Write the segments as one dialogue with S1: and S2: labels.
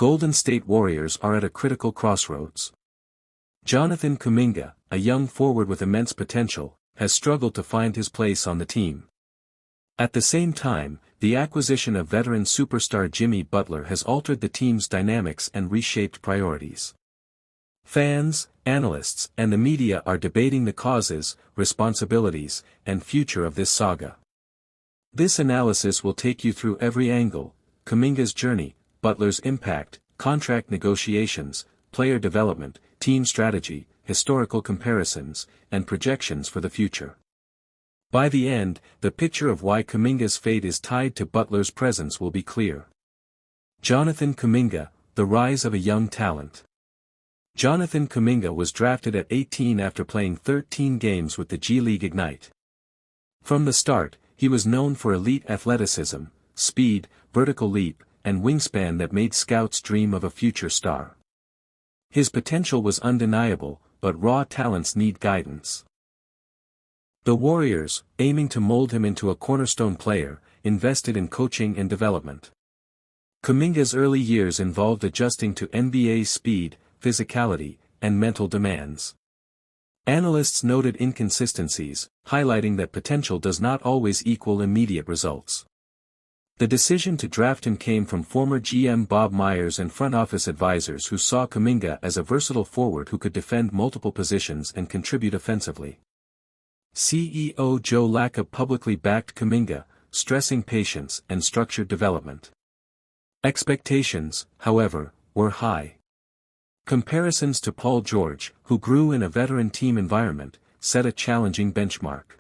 S1: Golden State Warriors are at a critical crossroads. Jonathan Kuminga, a young forward with immense potential, has struggled to find his place on the team. At the same time, the acquisition of veteran superstar Jimmy Butler has altered the team's dynamics and reshaped priorities. Fans, analysts, and the media are debating the causes, responsibilities, and future of this saga. This analysis will take you through every angle: Kuminga's journey, Butler's impact, contract negotiations, player development, team strategy, historical comparisons, and projections for the future. By the end, the picture of why Kuminga's fate is tied to Butler's presence will be clear. Jonathan Kuminga, the rise of a young talent. Jonathan Kuminga was drafted at 18 after playing 13 games with the G League Ignite. From the start, he was known for elite athleticism, speed, vertical leap, and wingspan that made scouts dream of a future star. His potential was undeniable, but raw talents need guidance. The Warriors, aiming to mold him into a cornerstone player, invested in coaching and development. Kuminga's early years involved adjusting to NBA speed, physicality, and mental demands. Analysts noted inconsistencies, highlighting that potential does not always equal immediate results. The decision to draft him came from former GM Bob Myers and front office advisors who saw Kuminga as a versatile forward who could defend multiple positions and contribute offensively. CEO Joe Lacob publicly backed Kuminga, stressing patience and structured development. Expectations, however, were high. Comparisons to Paul George, who grew in a veteran team environment, set a challenging benchmark.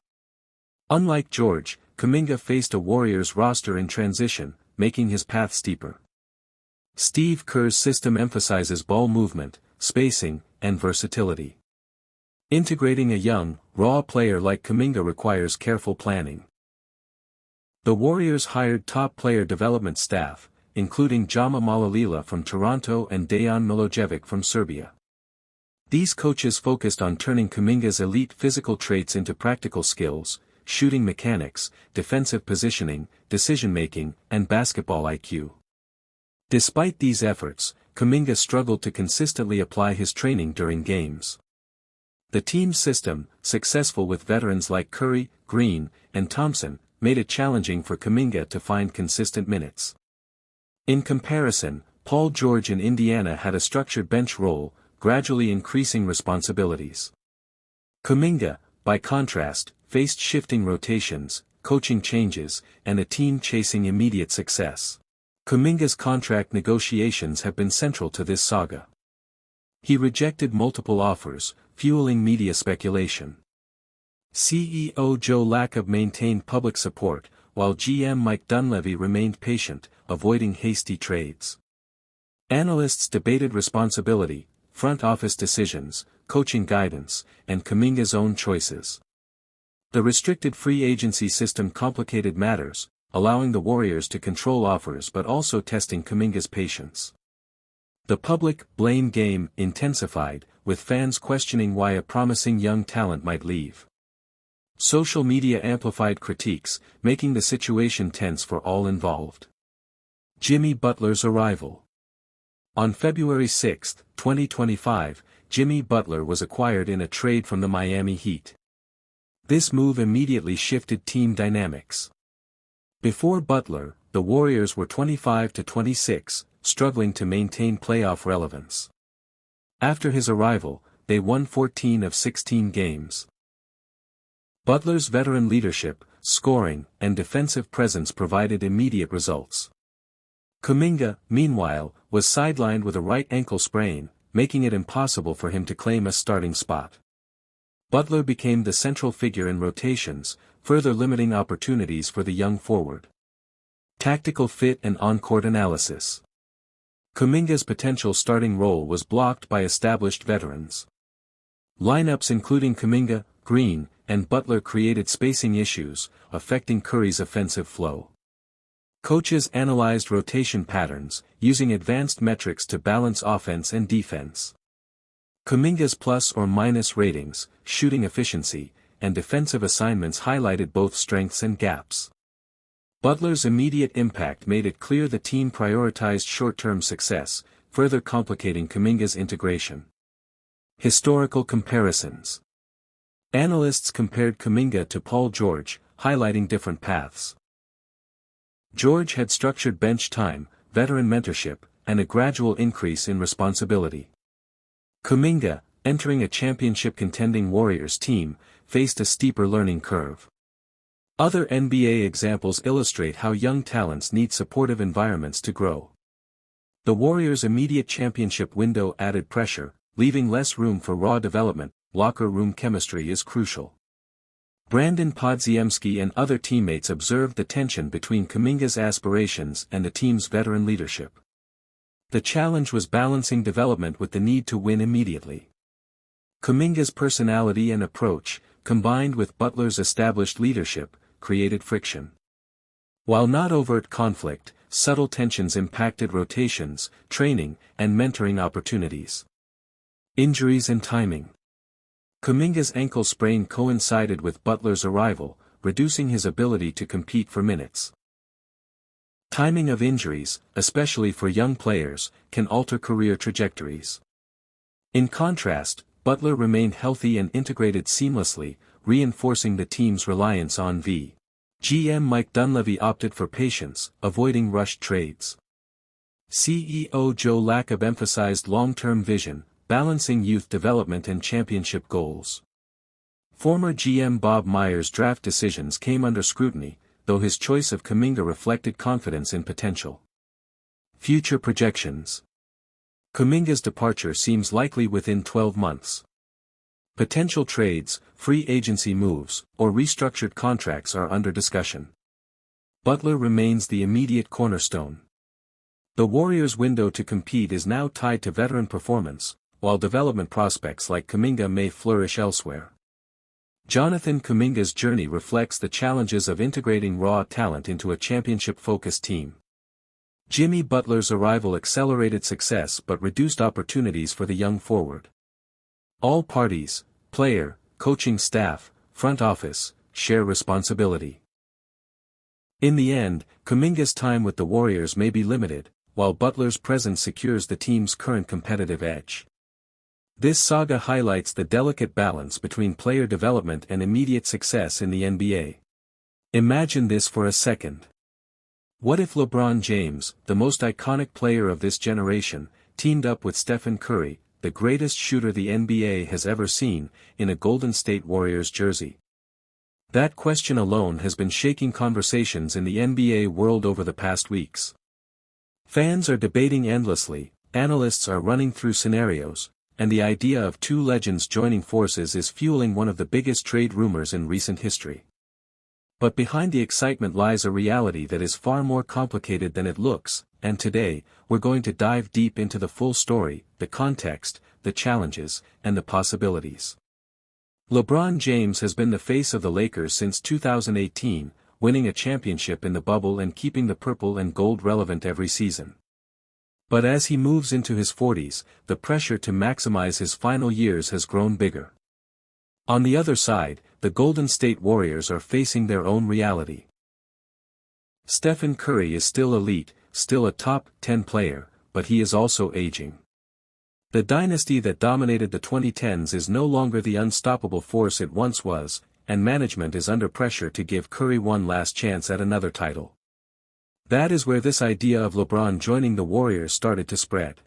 S1: Unlike George, Kuminga faced a Warriors roster in transition, making his path steeper. Steve Kerr's system emphasizes ball movement, spacing, and versatility. Integrating a young, raw player like Kuminga requires careful planning. The Warriors hired top player development staff, including Jama Malalila from Toronto and Dejan Milojevic from Serbia. These coaches focused on turning Kuminga's elite physical traits into practical skills: shooting mechanics, defensive positioning, decision-making, and basketball IQ. Despite these efforts, Kuminga struggled to consistently apply his training during games. The team's system, successful with veterans like Curry, Green, and Thompson, made it challenging for Kuminga to find consistent minutes. In comparison, Paul George in Indiana had a structured bench role, gradually increasing responsibilities. Kuminga, by contrast, faced shifting rotations, coaching changes, and a team chasing immediate success. Kuminga's contract negotiations have been central to this saga. He rejected multiple offers, fueling media speculation. CEO Joe Lacob maintained public support, while GM Mike Dunleavy remained patient, avoiding hasty trades. Analysts debated responsibility, front office decisions, coaching guidance, and Kuminga's own choices. The restricted free agency system complicated matters, allowing the Warriors to control offers but also testing Kuminga's patience. The public blame game intensified, with fans questioning why a promising young talent might leave. Social media amplified critiques, making the situation tense for all involved. Jimmy Butler's arrival. On February 6, 2025, Jimmy Butler was acquired in a trade from the Miami Heat. This move immediately shifted team dynamics. Before Butler, the Warriors were 25-26, struggling to maintain playoff relevance. After his arrival, they won 14 of 16 games. Butler's veteran leadership, scoring, and defensive presence provided immediate results. Kuminga, meanwhile, was sidelined with a right ankle sprain, making it impossible for him to claim a starting spot. Butler became the central figure in rotations, further limiting opportunities for the young forward. Tactical fit and on-court analysis. Kuminga's potential starting role was blocked by established veterans. Lineups including Kuminga, Green, and Butler created spacing issues, affecting Curry's offensive flow. Coaches analyzed rotation patterns, using advanced metrics to balance offense and defense. Kuminga's plus or minus ratings, shooting efficiency, and defensive assignments highlighted both strengths and gaps. Butler's immediate impact made it clear the team prioritized short-term success, further complicating Kuminga's integration. Historical comparisons. Analysts compared Kuminga to Paul George, highlighting different paths. George had structured bench time, veteran mentorship, and a gradual increase in responsibility. Kuminga, entering a championship-contending Warriors team, faced a steeper learning curve. Other NBA examples illustrate how young talents need supportive environments to grow. The Warriors' immediate championship window added pressure, leaving less room for raw development. Locker room chemistry is crucial. Brandon Podziemski and other teammates observed the tension between Kuminga's aspirations and the team's veteran leadership. The challenge was balancing development with the need to win immediately. Kuminga's personality and approach, combined with Butler's established leadership, created friction. While not overt conflict, subtle tensions impacted rotations, training, and mentoring opportunities. Injuries and timing. Kuminga's ankle sprain coincided with Butler's arrival, reducing his ability to compete for minutes. Timing of injuries, especially for young players, can alter career trajectories. In contrast, Butler remained healthy and integrated seamlessly, reinforcing the team's reliance on GM Mike Dunleavy opted for patience, avoiding rushed trades. CEO Joe Lacob emphasized long-term vision, balancing youth development and championship goals. Former GM Bob Myers' draft decisions came under scrutiny, though his choice of Kuminga reflected confidence in potential. Future projections. Kuminga's departure seems likely within 12 months. Potential trades, free agency moves, or restructured contracts are under discussion. Butler remains the immediate cornerstone. The Warriors' window to compete is now tied to veteran performance, while development prospects like Kuminga may flourish elsewhere. Jonathan Kuminga's journey reflects the challenges of integrating raw talent into a championship-focused team. Jimmy Butler's arrival accelerated success but reduced opportunities for the young forward. All parties, player, coaching staff, front office, share responsibility. In the end, Kuminga's time with the Warriors may be limited, while Butler's presence secures the team's current competitive edge. This saga highlights the delicate balance between player development and immediate success in the NBA. Imagine this for a second. What if LeBron James, the most iconic player of this generation, teamed up with Stephen Curry, the greatest shooter the NBA has ever seen, in a Golden State Warriors jersey? That question alone has been shaking conversations in the NBA world over the past weeks. Fans are debating endlessly, analysts are running through scenarios, and the idea of two legends joining forces is fueling one of the biggest trade rumors in recent history. But behind the excitement lies a reality that is far more complicated than it looks, and today, we're going to dive deep into the full story, the context, the challenges, and the possibilities. LeBron James has been the face of the Lakers since 2018, winning a championship in the bubble and keeping the purple and gold relevant every season. But as he moves into his 40s, the pressure to maximize his final years has grown bigger. On the other side, the Golden State Warriors are facing their own reality. Stephen Curry is still elite, still a top 10 player, but he is also aging. The dynasty that dominated the 2010s is no longer the unstoppable force it once was, and management is under pressure to give Curry one last chance at another title. That is where this idea of LeBron joining the Warriors started to spread.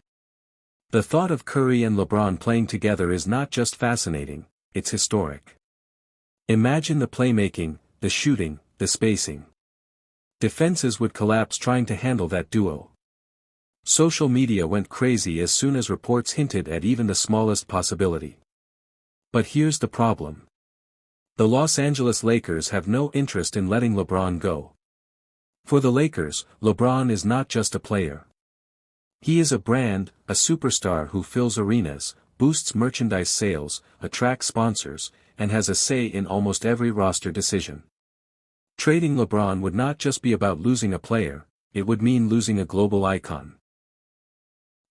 S1: The thought of Curry and LeBron playing together is not just fascinating, it's historic. Imagine the playmaking, the shooting, the spacing. Defenses would collapse trying to handle that duo. Social media went crazy as soon as reports hinted at even the smallest possibility. But here's the problem. The Los Angeles Lakers have no interest in letting LeBron go. For the Lakers, LeBron is not just a player. He is a brand, a superstar who fills arenas, boosts merchandise sales, attracts sponsors, and has a say in almost every roster decision. Trading LeBron would not just be about losing a player, it would mean losing a global icon.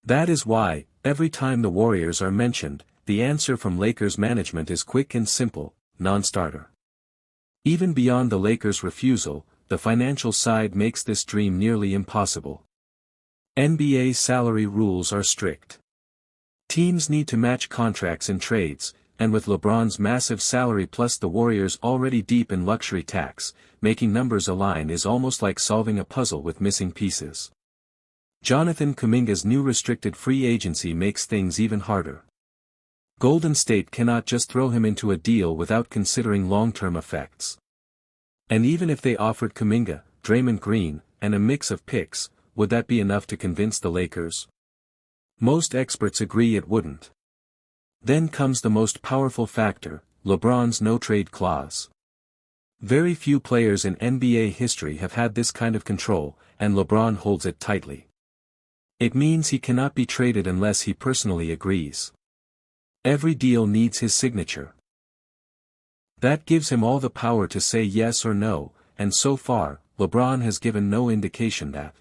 S1: That is why, every time the Warriors are mentioned, the answer from Lakers management is quick and simple: non-starter. Even beyond the Lakers' refusal, the financial side makes this dream nearly impossible. NBA salary rules are strict. Teams need to match contracts in trades, and with LeBron's massive salary plus the Warriors already deep in luxury tax, making numbers align is almost like solving a puzzle with missing pieces. Jonathan Kuminga's new restricted free agency makes things even harder. Golden State cannot just throw him into a deal without considering long-term effects. And even if they offered Kuminga, Draymond Green, and a mix of picks, would that be enough to convince the Lakers? Most experts agree it wouldn't. Then comes the most powerful factor, LeBron's no-trade clause. Very few players in NBA history have had this kind of control, and LeBron holds it tightly. It means he cannot be traded unless he personally agrees. Every deal needs his signature. That gives him all the power to say yes or no, and so far, LeBron has given no indication that